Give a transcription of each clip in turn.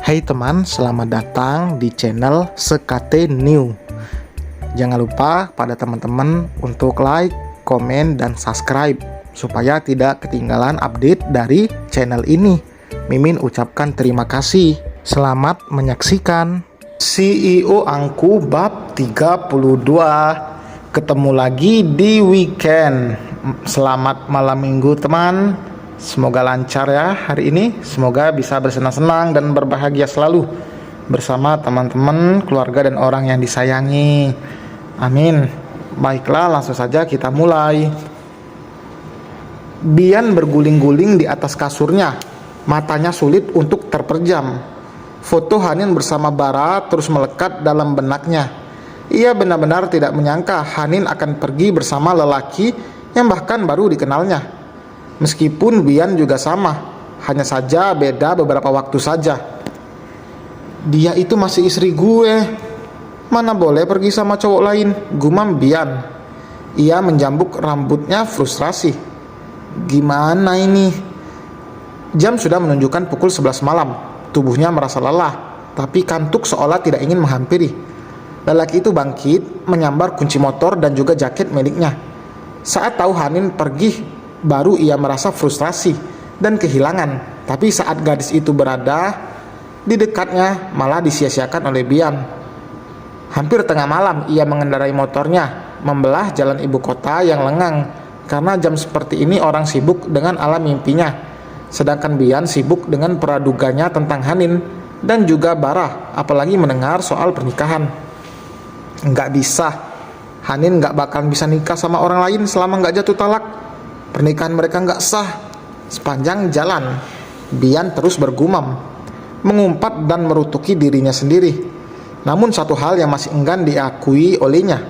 Hai teman, selamat datang di channel Sekate New. Jangan lupa pada teman-teman untuk like, komen, dan subscribe supaya tidak ketinggalan update dari channel ini. Mimin ucapkan terima kasih. Selamat menyaksikan. CEO Angku bab 32. Ketemu lagi di weekend. Selamat malam minggu teman. Semoga lancar ya hari ini. Semoga bisa bersenang-senang dan berbahagia selalu bersama teman-teman, keluarga, dan orang yang disayangi. Amin. Baiklah, langsung saja kita mulai. Bian berguling-guling di atas kasurnya. Matanya sulit untuk terpejam. Foto Hanin bersama Bara terus melekat dalam benaknya. Ia benar-benar tidak menyangka Hanin akan pergi bersama lelaki yang bahkan baru dikenalnya. Meskipun Bian juga sama, hanya saja beda beberapa waktu saja. Dia itu masih istri gue, mana boleh pergi sama cowok lain, gumam Bian. Ia menjambuk rambutnya frustrasi. Gimana ini? Jam sudah menunjukkan pukul 11 malam. Tubuhnya merasa lelah, tapi kantuk seolah tidak ingin menghampiri. Lelaki itu bangkit, menyambar kunci motor dan juga jaket miliknya. Saat tahu Hanin pergi, baru ia merasa frustrasi dan kehilangan. Tapi saat gadis itu berada di dekatnya, malah disia-siakan oleh Bian. Hampir tengah malam ia mengendarai motornya, membelah jalan ibu kota yang lengang. Karena jam seperti ini orang sibuk dengan alam mimpinya, sedangkan Bian sibuk dengan praduganya tentang Hanin dan juga Bara, apalagi mendengar soal pernikahan. Nggak bisa, Hanin nggak bakal bisa nikah sama orang lain selama nggak jatuh talak. Pernikahan mereka nggak sah. Sepanjang jalan, Bian terus bergumam, mengumpat dan merutuki dirinya sendiri. Namun satu hal yang masih enggan diakui olehnya.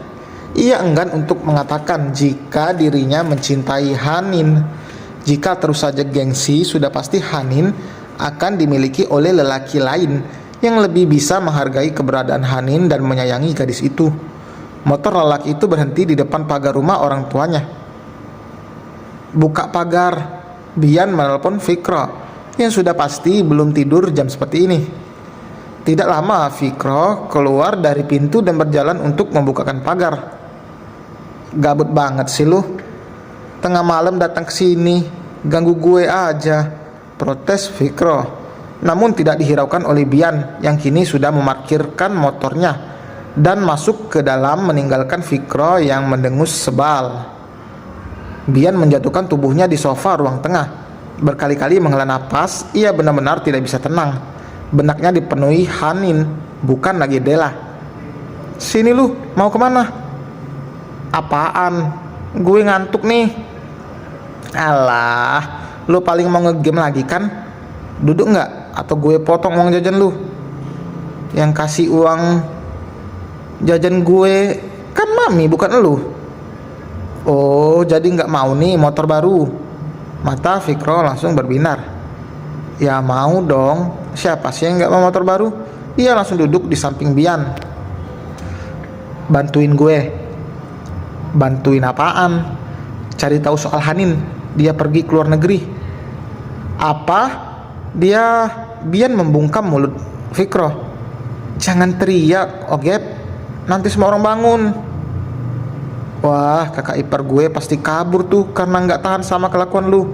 Ia enggan untuk mengatakan jika dirinya mencintai Hanin. Jika terus saja gengsi, sudah pasti Hanin akan dimiliki oleh lelaki lain yang lebih bisa menghargai keberadaan Hanin dan menyayangi gadis itu. Motor lelaki itu berhenti di depan pagar rumah orang tuanya. Buka pagar, Bian menelpon Fikro yang sudah pasti belum tidur jam seperti ini. Tidak lama Fikro keluar dari pintu dan berjalan untuk membukakan pagar. Gabut banget sih lu, tengah malam datang ke sini, ganggu gue aja, protes Fikro. Namun tidak dihiraukan oleh Bian yang kini sudah memarkirkan motornya dan masuk ke dalam meninggalkan Fikro yang mendengus sebal. Bian menjatuhkan tubuhnya di sofa ruang tengah. Berkali-kali menghela napas, ia benar-benar tidak bisa tenang. Benaknya dipenuhi Hanin, bukan lagi Dela. Sini lu, mau kemana? Apaan? Gue ngantuk nih. Alah, lu paling mau ngegame lagi kan? Duduk nggak? Atau gue potong uang jajan lu? Yang kasih uang jajan gue kan mami, bukan lu. Oh, jadi nggak mau nih motor baru? Mata Fikro langsung berbinar. Ya mau dong, siapa sih yang nggak mau motor baru? Ia langsung duduk di samping Bian. Bantuin gue. Bantuin apaan? Cari tahu soal Hanin. Dia pergi ke luar negeri. Apa? Bian membungkam mulut Fikro. Jangan teriak, Ogep. Nanti semua orang bangun. Wah, kakak ipar gue pasti kabur tuh karena nggak tahan sama kelakuan lu.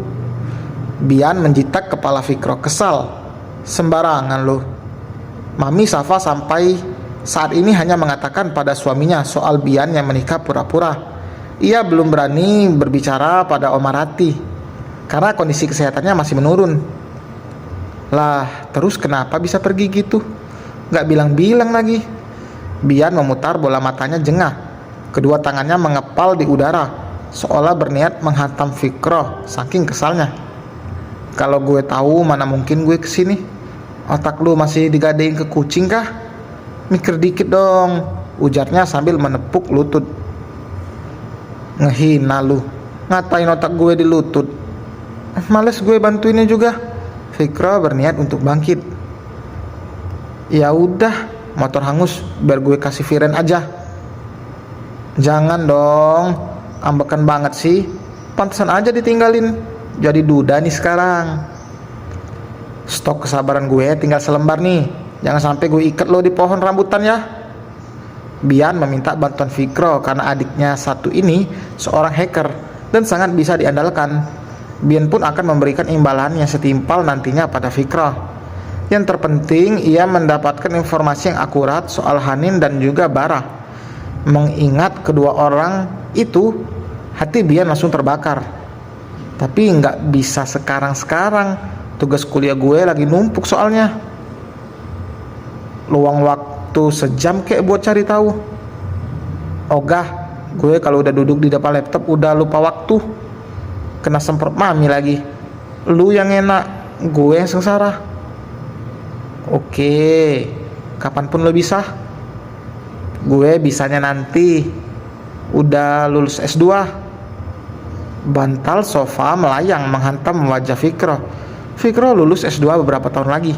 Bian menjitak kepala Fikro kesal. Sembarangan lu. Mami Safa sampai saat ini hanya mengatakan pada suaminya soal Bian yang menikah pura-pura. Ia belum berani berbicara pada Omarati karena kondisi kesehatannya masih menurun. Lah, terus kenapa bisa pergi gitu? Nggak bilang-bilang lagi. Bian memutar bola matanya jengah. Kedua tangannya mengepal di udara, seolah berniat menghantam Fikro, saking kesalnya. Kalau gue tahu, mana mungkin gue kesini. Otak lu masih digadein ke kucing kah? Mikir dikit dong, ujarnya sambil menepuk lutut. Ngehina lu, ngatain otak gue di lutut. Males gue bantuinnya juga. Fikro berniat untuk bangkit. Ya udah, motor hangus, biar gue kasih Viren aja. Jangan dong, ambekan banget sih. Pantesan aja ditinggalin. Jadi duda nih sekarang. Stok kesabaran gue tinggal selembar nih. Jangan sampai gue ikat lo di pohon rambutan ya. Bian meminta bantuan Fikro karena adiknya satu ini seorang hacker dan sangat bisa diandalkan. Bian pun akan memberikan imbalan yang setimpal nantinya pada Fikro. Yang terpenting ia mendapatkan informasi yang akurat soal Hanin dan juga Bara. Mengingat kedua orang itu, hati Bian langsung terbakar. Tapi nggak bisa sekarang-sekarang, tugas kuliah gue lagi numpuk soalnya. Luang waktu sejam kayak buat cari tahu. Ogah, gue kalau udah duduk di depan laptop udah lupa waktu. Kena semprot mami lagi. Lu yang enak, gue yang sengsara. Oke, kapanpun lo bisa. Gue bisanya nanti udah lulus S2. Bantal sofa melayang menghantam wajah Fikro. Fikro lulus S2 beberapa tahun lagi.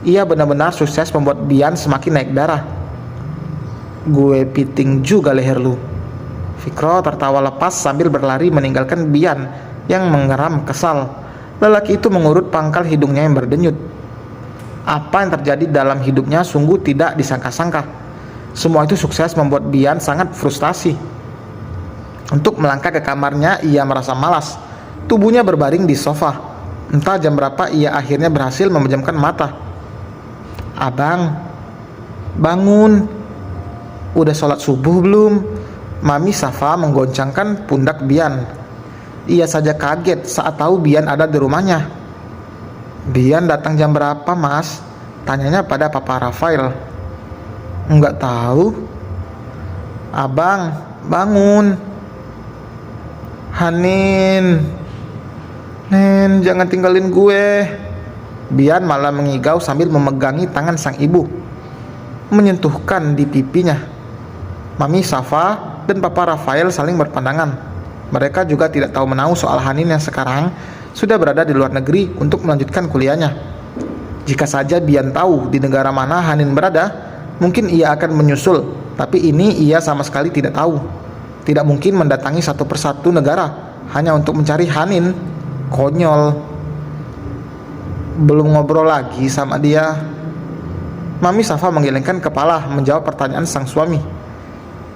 Ia benar-benar sukses membuat Bian semakin naik darah. Gue piting juga leher lu. Fikro tertawa lepas sambil berlari meninggalkan Bian yang mengeram kesal. Lelaki itu mengurut pangkal hidungnya yang berdenyut. Apa yang terjadi dalam hidupnya sungguh tidak disangka-sangka. Semua itu sukses membuat Bian sangat frustasi. Untuk melangkah ke kamarnya, ia merasa malas. Tubuhnya berbaring di sofa. Entah jam berapa ia akhirnya berhasil memejamkan mata. Abang, bangun. Udah sholat subuh belum? Mami Safa menggoncangkan pundak Bian. Ia saja kaget saat tahu Bian ada di rumahnya. Bian datang jam berapa, Mas? Tanyanya pada Papa Rafael. Enggak tahu. Abang, bangun. Hanin, Nen, jangan tinggalin gue. Bian malah mengigau sambil memegangi tangan sang ibu, menyentuhkan di pipinya. Mami Safa dan Papa Rafael saling berpandangan. Mereka juga tidak tahu menahu soal Hanin yang sekarang sudah berada di luar negeri untuk melanjutkan kuliahnya. Jika saja Bian tahu di negara mana Hanin berada, mungkin ia akan menyusul. Tapi ini ia sama sekali tidak tahu. Tidak mungkin mendatangi satu persatu negara hanya untuk mencari Hanin. Konyol. Belum ngobrol lagi sama dia. Mami Safa menggelengkan kepala menjawab pertanyaan sang suami.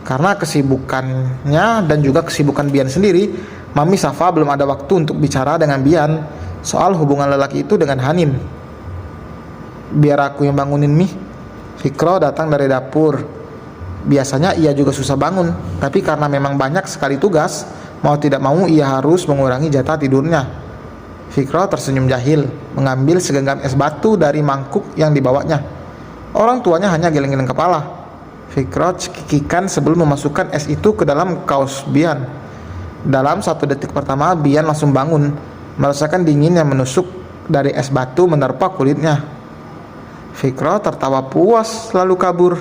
Karena kesibukannya dan juga kesibukan Bian sendiri, Mami Safa belum ada waktu untuk bicara dengan Bian soal hubungan lelaki itu dengan Hanin. Biar aku yang bangunin Mi. Fikro datang dari dapur. Biasanya ia juga susah bangun, tapi karena memang banyak sekali tugas, mau tidak mau ia harus mengurangi jatah tidurnya. Fikro tersenyum jahil, mengambil segenggam es batu dari mangkuk yang dibawanya. Orang tuanya hanya geleng-geleng kepala. Fikro cekikikan sebelum memasukkan es itu ke dalam kaos Bian. Dalam 1 detik pertama, Bian langsung bangun, merasakan dingin yang menusuk dari es batu menerpa kulitnya. Fikro tertawa puas lalu kabur.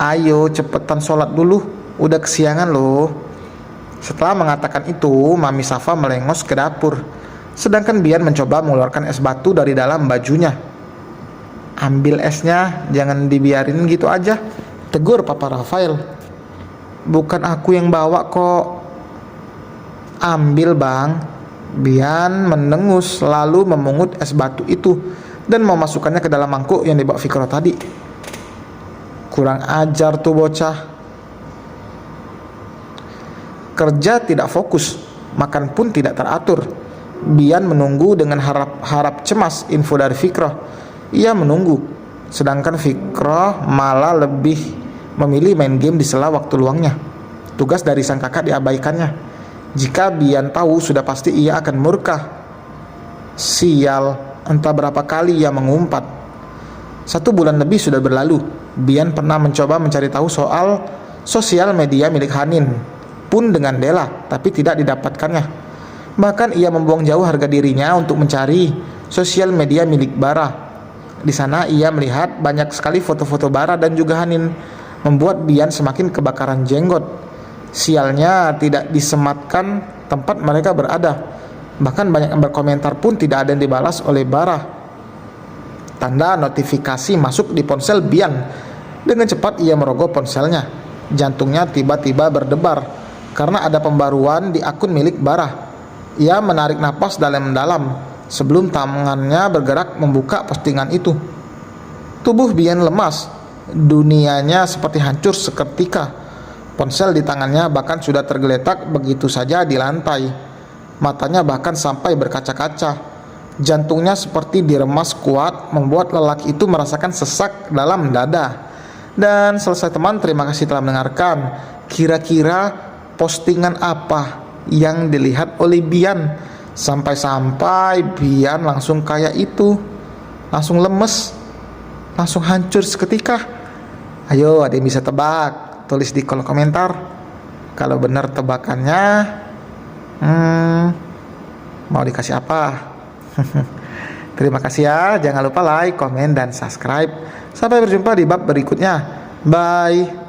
Ayo cepetan sholat dulu, udah kesiangan loh. Setelah mengatakan itu, Mami Safa melengos ke dapur. Sedangkan Bian mencoba mengeluarkan es batu dari dalam bajunya. Ambil esnya, jangan dibiarin gitu aja, tegur Papa Rafael. Bukan aku yang bawa kok. Ambil bang. Bian mendengus lalu memungut es batu itu dan memasukkannya ke dalam mangkuk yang dibawa Fikro tadi. Kurang ajar tuh bocah. Kerja tidak fokus, makan pun tidak teratur. Bian menunggu dengan harap cemas info dari Fikro. Ia menunggu, sedangkan Fikro malah lebih memilih main game di sela waktu luangnya. Tugas dari sang kakak diabaikannya. Jika Bian tahu, sudah pasti ia akan murka. Sial, entah berapa kali ia mengumpat. 1 bulan lebih sudah berlalu. Bian pernah mencoba mencari tahu soal sosial media milik Hanin, pun dengan Dela, tapi tidak didapatkannya. Bahkan ia membuang jauh harga dirinya untuk mencari sosial media milik Bara. Di sana ia melihat banyak sekali foto-foto Bara dan juga Hanin, membuat Bian semakin kebakaran jenggot. Sialnya tidak disematkan tempat mereka berada. Bahkan banyak yang berkomentar pun tidak ada yang dibalas oleh Bara. Tanda notifikasi masuk di ponsel Bian. Dengan cepat ia merogoh ponselnya. Jantungnya tiba-tiba berdebar karena ada pembaruan di akun milik Bara. Ia menarik napas dalam-dalam sebelum tangannya bergerak membuka postingan itu. Tubuh Bian lemas, dunianya seperti hancur seketika. Ponsel di tangannya bahkan sudah tergeletak begitu saja di lantai. Matanya bahkan sampai berkaca-kaca. Jantungnya seperti diremas kuat, membuat lelaki itu merasakan sesak dalam dada. Dan selesai teman, terima kasih telah mendengarkan. Kira-kira postingan apa yang dilihat oleh Bian sampai Bian langsung kayak itu, langsung lemes, langsung hancur seketika? Ayo, ada yang bisa tebak? Tulis di kolom komentar. Kalau benar tebakannya, mau dikasih apa? Terima kasih ya. Jangan lupa like, komen, dan subscribe. Sampai berjumpa di bab berikutnya. Bye.